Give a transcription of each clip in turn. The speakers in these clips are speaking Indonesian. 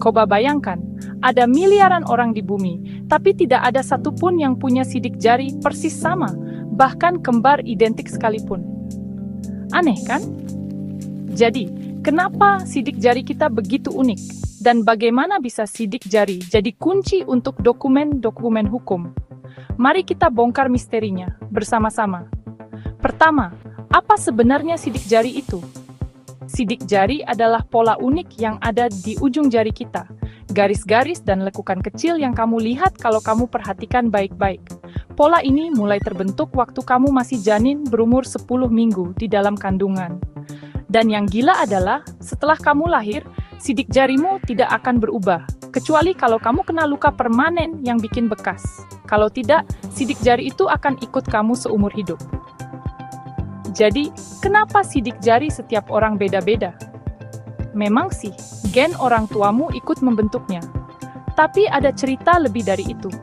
Coba bayangkan, ada miliaran orang di bumi, tapi tidak ada satupun yang punya sidik jari persis sama, bahkan kembar identik sekalipun. Aneh kan? Jadi, kenapa sidik jari kita begitu unik? Dan bagaimana bisa sidik jari jadi kunci untuk dokumen-dokumen hukum? Mari kita bongkar misterinya bersama-sama. Pertama, apa sebenarnya sidik jari itu? Sidik jari adalah pola unik yang ada di ujung jari kita. Garis-garis dan lekukan kecil yang kamu lihat kalau kamu perhatikan baik-baik. Pola ini mulai terbentuk waktu kamu masih janin berumur 10 minggu di dalam kandungan. Dan yang gila adalah, setelah kamu lahir, sidik jarimu tidak akan berubah, kecuali kalau kamu kena luka permanen yang bikin bekas. Kalau tidak, sidik jari itu akan ikut kamu seumur hidup. Jadi, kenapa sidik jari setiap orang beda-beda? Memang sih, gen orang tuamu ikut membentuknya. Tapi ada cerita lebih dari itu.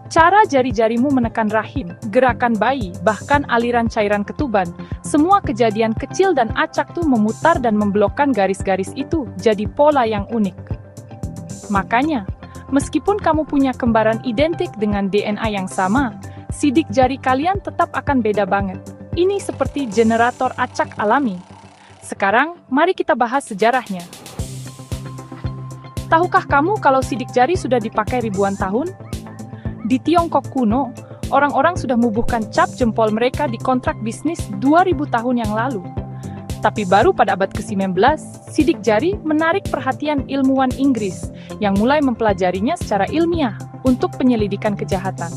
Cara jari-jarimu menekan rahim, gerakan bayi, bahkan aliran cairan ketuban, semua kejadian kecil dan acak tuh memutar dan memblokkan garis-garis itu jadi pola yang unik. Makanya, meskipun kamu punya kembaran identik dengan DNA yang sama, sidik jari kalian tetap akan beda banget. Ini seperti generator acak alami. Sekarang, mari kita bahas sejarahnya. Tahukah kamu kalau sidik jari sudah dipakai ribuan tahun? Di Tiongkok kuno, orang-orang sudah membubuhkan cap jempol mereka di kontrak bisnis 2000 tahun yang lalu. Tapi baru pada abad ke-19, sidik jari menarik perhatian ilmuwan Inggris yang mulai mempelajarinya secara ilmiah untuk penyelidikan kejahatan.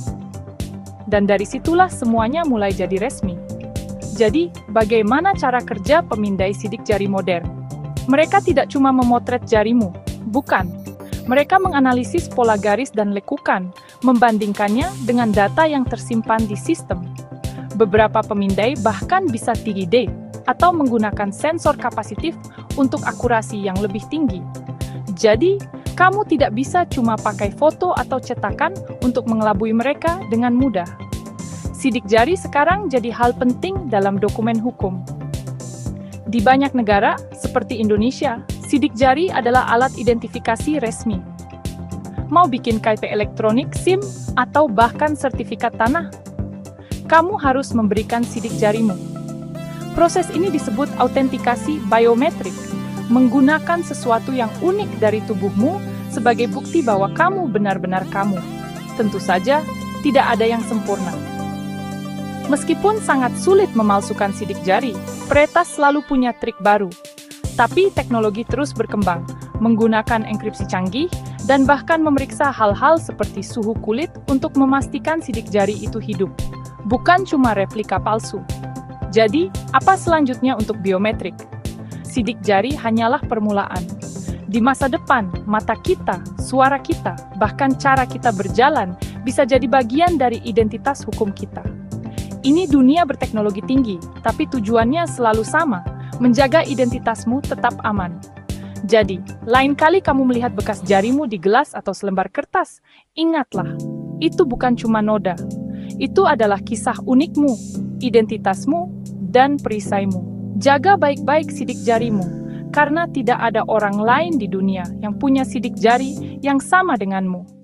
Dan dari situlah semuanya mulai jadi resmi. Jadi, bagaimana cara kerja pemindai sidik jari modern? Mereka tidak cuma memotret jarimu, bukan. Mereka menganalisis pola garis dan lekukan, membandingkannya dengan data yang tersimpan di sistem. Beberapa pemindai bahkan bisa 3D, atau menggunakan sensor kapasitif untuk akurasi yang lebih tinggi. Jadi, kamu tidak bisa cuma pakai foto atau cetakan untuk mengelabui mereka dengan mudah. Sidik jari sekarang jadi hal penting dalam dokumen hukum. Di banyak negara, seperti Indonesia, sidik jari adalah alat identifikasi resmi. Mau bikin KTP elektronik, SIM, atau bahkan sertifikat tanah? Kamu harus memberikan sidik jarimu. Proses ini disebut autentikasi biometrik, menggunakan sesuatu yang unik dari tubuhmu sebagai bukti bahwa kamu benar-benar kamu. Tentu saja, tidak ada yang sempurna. Meskipun sangat sulit memalsukan sidik jari, peretas selalu punya trik baru. Tapi teknologi terus berkembang, menggunakan enkripsi canggih, dan bahkan memeriksa hal-hal seperti suhu kulit untuk memastikan sidik jari itu hidup, bukan cuma replika palsu. Jadi, apa selanjutnya untuk biometrik? Sidik jari hanyalah permulaan. Di masa depan, mata kita, suara kita, bahkan cara kita berjalan bisa jadi bagian dari identitas hukum kita. Ini dunia berteknologi tinggi, tapi tujuannya selalu sama, menjaga identitasmu tetap aman. Jadi, lain kali kamu melihat bekas jarimu di gelas atau selembar kertas, ingatlah, itu bukan cuma noda. Itu adalah kisah unikmu, identitasmu, dan perisaimu. Jaga baik-baik sidik jarimu, karena tidak ada orang lain di dunia yang punya sidik jari yang sama denganmu.